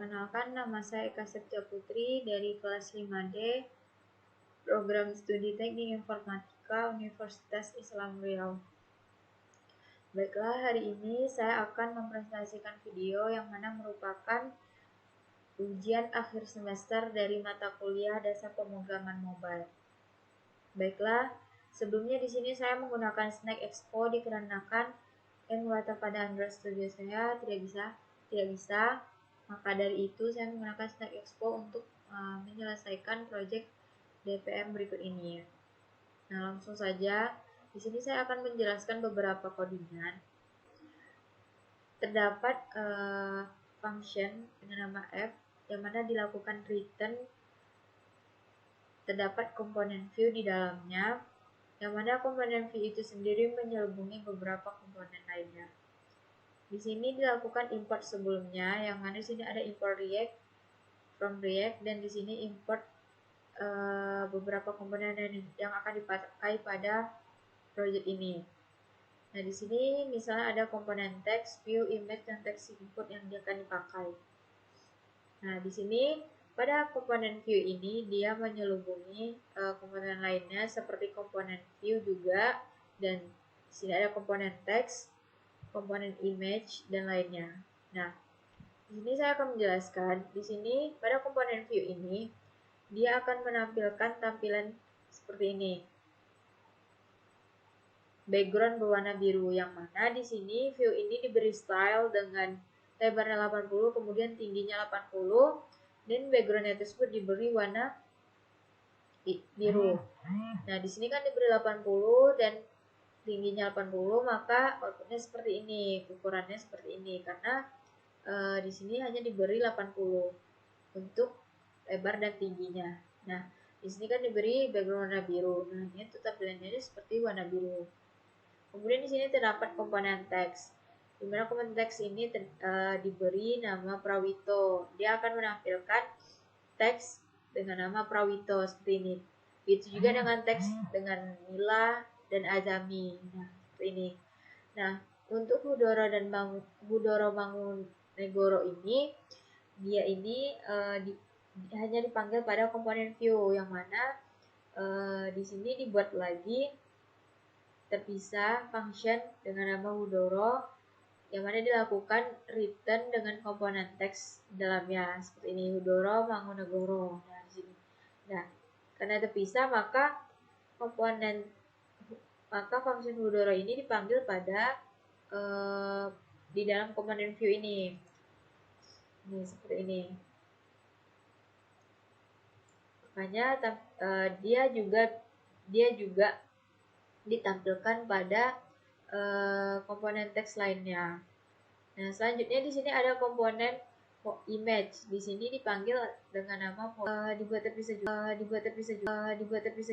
Perkenalkan, nama saya Eka Septia Putri dari kelas 5D Program Studi Teknik Informatika Universitas Islam Riau. Baiklah, hari ini saya akan mempresentasikan video yang mana merupakan ujian akhir semester dari mata kuliah Dasar Pemrograman Mobile. Baiklah, sebelumnya di sini saya menggunakan Snack Expo dikarenakan emulator pada Android Studio saya tidak bisa. Maka dari itu saya menggunakan Snack Expo untuk menyelesaikan proyek DPM berikut ini. Nah, langsung saja. Di sini saya akan menjelaskan beberapa codingan. Terdapat function dengan nama f yang mana dilakukan return. Terdapat komponen view di dalamnya, yang mana komponen view itu sendiri menyelubungi beberapa komponen lainnya. Di sini dilakukan import sebelumnya, yang mana di sini ada import React from React, dan di sini import beberapa komponen yang akan dipakai pada project ini. Nah, di sini misalnya ada komponen text, view, image, dan text input yang akan dipakai. Nah, di sini pada komponen view ini dia menyelubungi komponen lainnya seperti komponen view juga, dan di sini ada komponen text, komponen image, dan lainnya. Nah, di sini saya akan menjelaskan. Di sini pada komponen view ini dia akan menampilkan tampilan seperti ini. Background berwarna biru, yang mana di sini view ini diberi style dengan lebarnya 80, kemudian tingginya 80, dan backgroundnya tersebut diberi warna biru. Nah, di sini kan diberi 80 dan tingginya 80, maka outputnya seperti ini, ukurannya seperti ini, karena di sini hanya diberi 80 untuk lebar dan tingginya. Nah, di sini kan diberi background warna biru. Nah, ini tampilannya seperti warna biru. Kemudian di sini terdapat komponen teks, di mana komponen teks ini diberi nama Prawito. Dia akan menampilkan teks dengan nama Prawito seperti ini. Begitu juga dengan teks dengan Mila dan Azami. Nah, seperti ini. Nah, untuk Hudoro Mangunegoro ini, dia ini hanya dipanggil pada komponen view, yang mana di sini dibuat lagi terpisah function dengan nama Hudoro, yang mana dilakukan return dengan komponen teks dalamnya seperti ini, Hudoro Mangunegoro. Nah, di sini. Nah, karena terpisah maka function Hudoro ini dipanggil pada di dalam komponen view ini. Ini seperti ini. Makanya dia juga ditampilkan pada komponen teks lainnya. Nah, selanjutnya di sini ada komponen image. Di sini dipanggil dengan nama dibuat terpisah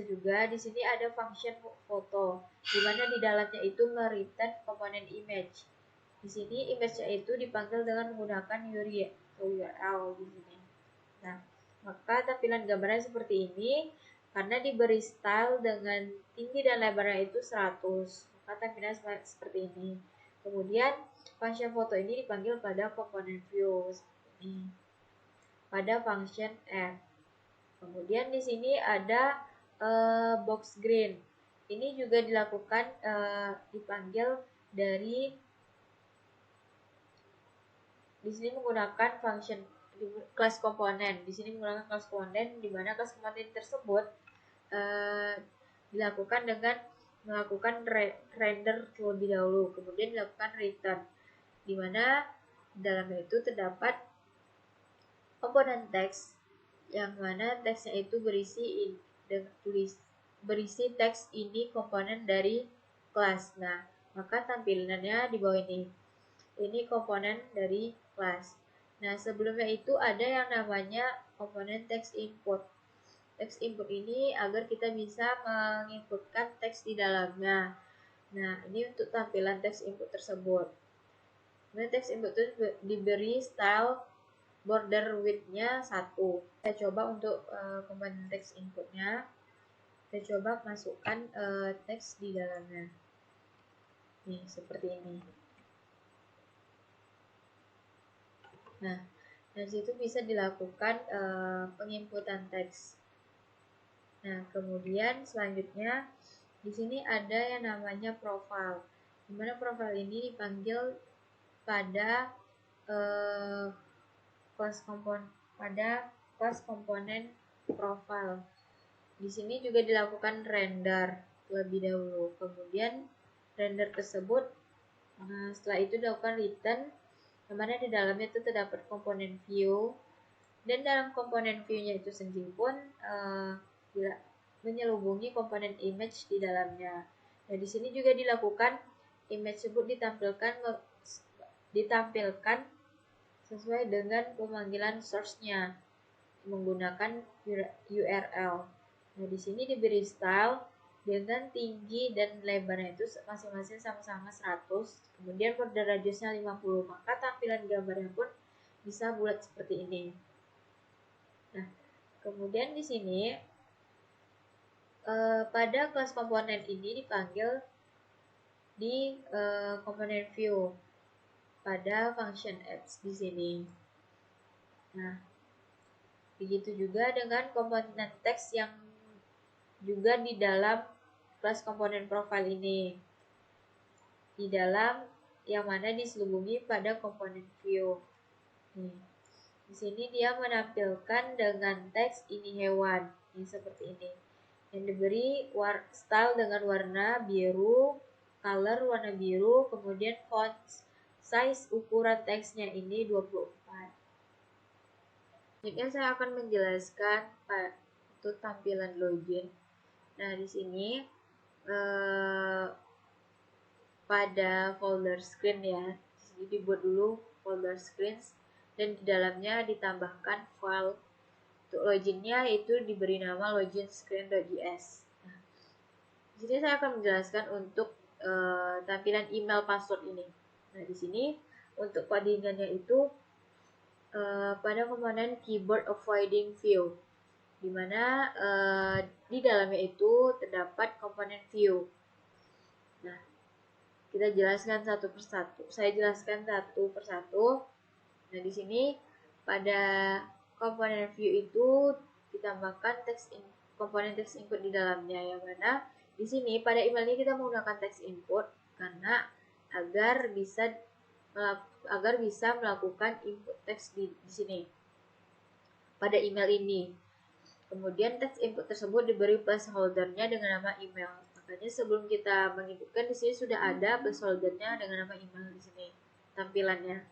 juga. Di sini ada function foto, di mana di dalamnya itu mereturn komponen image. Di sini image-nya itu dipanggil dengan menggunakan URL di sini. Nah, maka tampilan gambarnya seperti ini karena diberi style dengan tinggi dan lebarnya itu 100. Maka tampilannya seperti ini. Kemudian function foto ini dipanggil pada komponen view seperti ini, pada function add. Kemudian di sini ada box green. Ini juga dilakukan dipanggil dari di sini menggunakan function kelas komponen. Di sini menggunakan kelas komponen, di mana kelas komponen tersebut dilakukan dengan melakukan render terlebih dahulu, kemudian dilakukan return, di mana dalamnya itu terdapat komponen teks, yang mana teksnya itu berisi teks ini komponen dari kelas. Nah, maka tampilannya di bawah ini. Ini komponen dari kelas. Nah, sebelumnya itu ada yang namanya komponen text input. Text input ini agar kita bisa menginputkan teks di dalamnya. Nah, ini untuk tampilan text input tersebut. Kemudian text input itu diberi style border width-nya 1. Saya coba untuk komponen text inputnya. Saya coba masukkan teks di dalamnya. Nih, seperti ini. Nah, Nah, situ bisa dilakukan penginputan teks. Nah, kemudian selanjutnya di sini ada yang namanya profile. Dimana profile ini dipanggil pada kelas komponen profile. Di sini juga dilakukan render terlebih dahulu. Kemudian render tersebut setelah itu dilakukan return, yang mana di dalamnya itu terdapat komponen view, dan dalam komponen view-nya itu sendiri pun menyelubungi komponen image di dalamnya. Nah, di sini juga dilakukan image tersebut ditampilkan sesuai dengan pemanggilan source-nya menggunakan URL. Nah, di sini diberi style dengan tinggi dan lebarnya itu masing-masing sama-sama 100, kemudian border radiusnya 50, maka tampilan gambarnya pun bisa bulat seperti ini. Nah, kemudian di sini pada kelas komponen ini dipanggil di komponen view pada function adds di sini. Nah, begitu juga dengan komponen teks yang juga di dalam kelas komponen profile ini, di dalam yang mana diselubungi pada komponen view. Di sini dia menampilkan dengan teks ini hewan, ini seperti ini, yang diberi style dengan warna biru, color warna biru, kemudian font size ukuran teksnya ini 24. Selanjutnya saya akan menjelaskan untuk tampilan login. Nah, di sini pada folder screen ya, jadi dibuat dulu folder screens dan di dalamnya ditambahkan file. Untuk loginnya itu diberi nama login screen.js. Nah, di sini saya akan menjelaskan untuk tampilan email password ini. Nah, di sini untuk codingannya itu pada komponen keyboard avoiding view, di mana di dalamnya itu terdapat komponen view. Nah, kita jelaskan satu persatu. Saya jelaskan satu persatu. Nah, di sini pada komponen view itu ditambahkan komponen text input di dalamnya, yang mana di sini pada email ini kita menggunakan text input karena agar bisa melakukan input teks di sini pada email ini. Kemudian teks input tersebut diberi placeholder-nya dengan nama email. Makanya sebelum kita menginputkan di sini sudah ada placeholder-nya dengan nama email di sini tampilannya.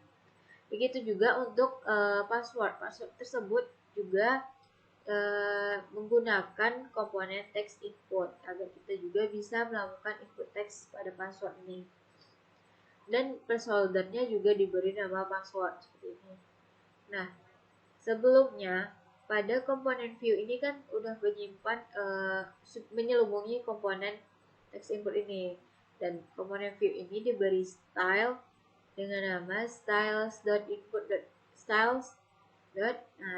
Begitu juga untuk password. Password tersebut juga menggunakan komponen text input agar kita juga bisa melakukan input teks pada password ini. Dan placeholder-nya juga diberi nama password seperti ini. Nah, sebelumnya pada komponen view ini kan udah menyimpan menyelubungi komponen text input ini, dan komponen view ini diberi style dengan nama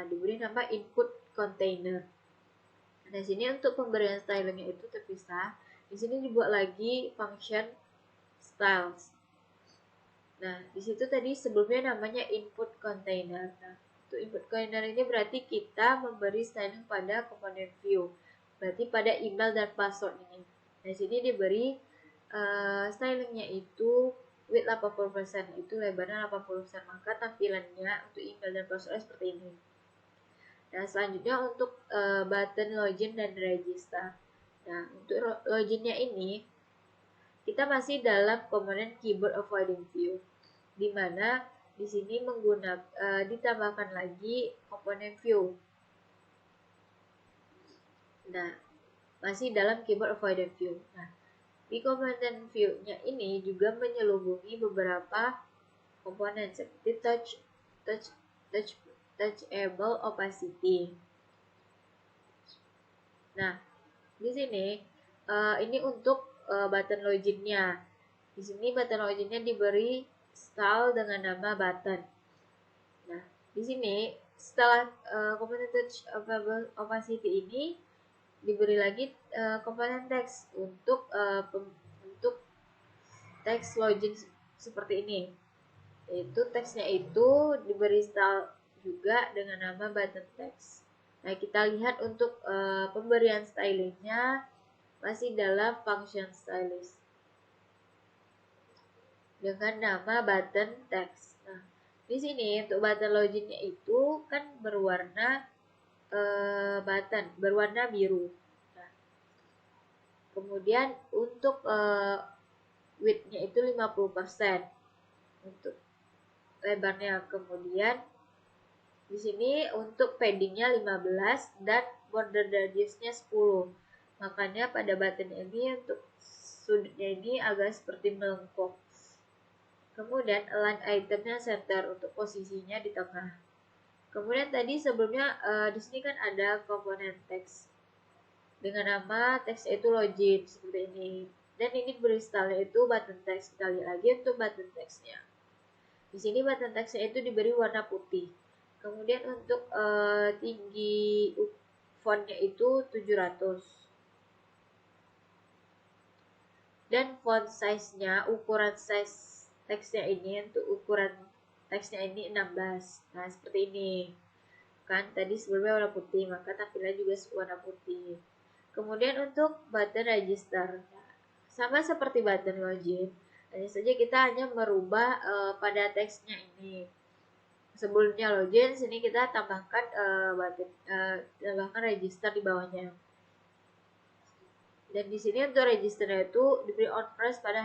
diberi nama input container. Nah, sini untuk pemberian stylenya itu terpisah. Di sini dibuat lagi function styles. Nah, di situ tadi sebelumnya namanya input container. Nah, untuk input container ini berarti kita memberi styling pada komponen view, berarti pada email dan password ini. Nah, sini diberi stylingnya itu width 80%, itu lebarnya 80%, maka tampilannya untuk email dan password seperti ini. Nah, selanjutnya untuk button login dan register. Nah, untuk loginnya ini kita masih dalam komponen keyboard avoiding view, di mana di sini ditambahkan lagi komponen view. Nah, masih dalam keyboard avoiding view. Nah, di komponen view-nya ini juga menyelubungi beberapa komponen seperti touchable opacity. Nah, di sini ini untuk button loginnya. Di sini button loginnya diberi style dengan nama button. Nah, di sini setelah komponen touchable opacity ini diberi lagi komponen teks untuk teks login seperti ini. Yaitu teksnya itu diberi style juga dengan nama button text. Nah, kita lihat untuk pemberian stylingnya masih dalam function stylist dengan nama button text. Nah, di sini untuk button loginnya itu kan berwarna berwarna biru. Nah, kemudian untuk width-nya itu 50% untuk lebarnya. Kemudian di sini untuk paddingnya 15 dan border radiusnya 10. Makanya pada button ini untuk sudutnya ini agak seperti melengkung. Kemudian align itemnya center untuk posisinya di tengah. Kemudian tadi sebelumnya di sini kan ada komponen teks dengan nama teks itu login seperti ini. Dan ini beri style itu button text. Kita lihat lagi untuk button textnya. Di sini button textnya itu diberi warna putih. Kemudian untuk tinggi fontnya itu 700. Dan font size-nya, ukuran size teksnya ini untuk ukuran teksnya ini 16. Nah, seperti ini. Kan tadi sebelumnya warna putih, maka tampilannya juga warna putih. Kemudian untuk button register. Sama seperti button login, hanya saja kita hanya merubah pada teksnya ini. Sebelumnya login, sini kita tambahkan tambahkan register di bawahnya. Dan di sini untuk registernya itu diberi on press pada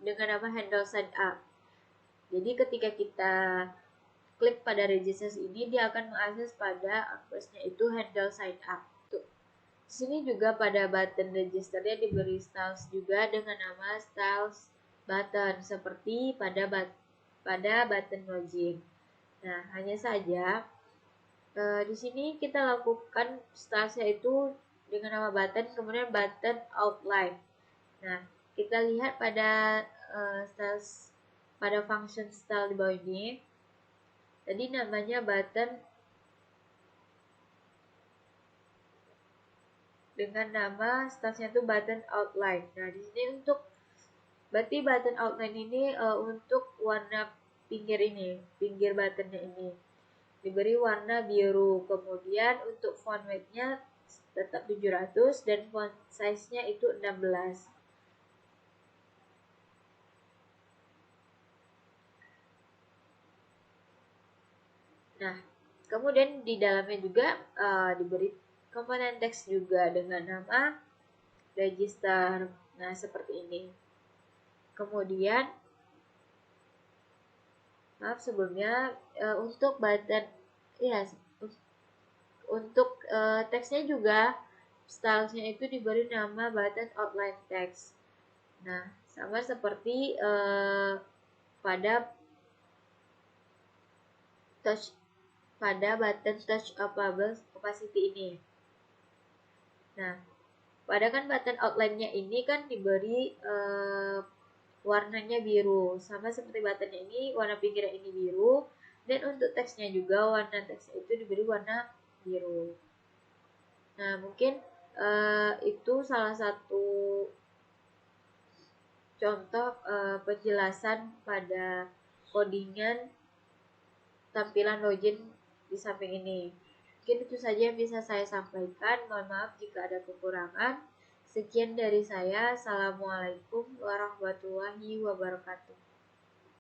dengan nama handle sign up. Jadi ketika kita klik pada register ini, dia akan mengakses pada on press-nya itu handle sign up. Tuh. Di sini juga pada button registernya diberi styles juga dengan nama styles button seperti pada button login. Nah, hanya saja di sini kita lakukan stylesnya itu dengan nama button, kemudian button outline. Nah, kita lihat pada styles pada function style di bawah ini. Tadi namanya button dengan nama stylesnya itu button outline. Nah, di sini untuk berarti button outline ini untuk warna pinggir ini, pinggir buttonnya ini diberi warna biru. Kemudian untuk font weight-nya tetap 700 dan font size-nya itu 16. Nah, kemudian di dalamnya juga diberi komponen teks juga dengan nama register. Nah, seperti ini. Kemudian maaf sebelumnya untuk button ya untuk teksnya juga stylesnya itu diberi nama button outline text. Nah, sama seperti pada button touch opacity ini. Nah, pada kan button outline-nya ini kan diberi warnanya biru, sama seperti buttonnya ini warna pinggirnya ini biru, dan untuk teksnya juga warna teksnya itu diberi warna biru. Nah, mungkin itu salah satu contoh penjelasan pada codingan tampilan login di samping ini. Mungkin itu saja yang bisa saya sampaikan. Mohon maaf jika ada kekurangan. Sekian dari saya. Assalamualaikum warahmatullahi wabarakatuh.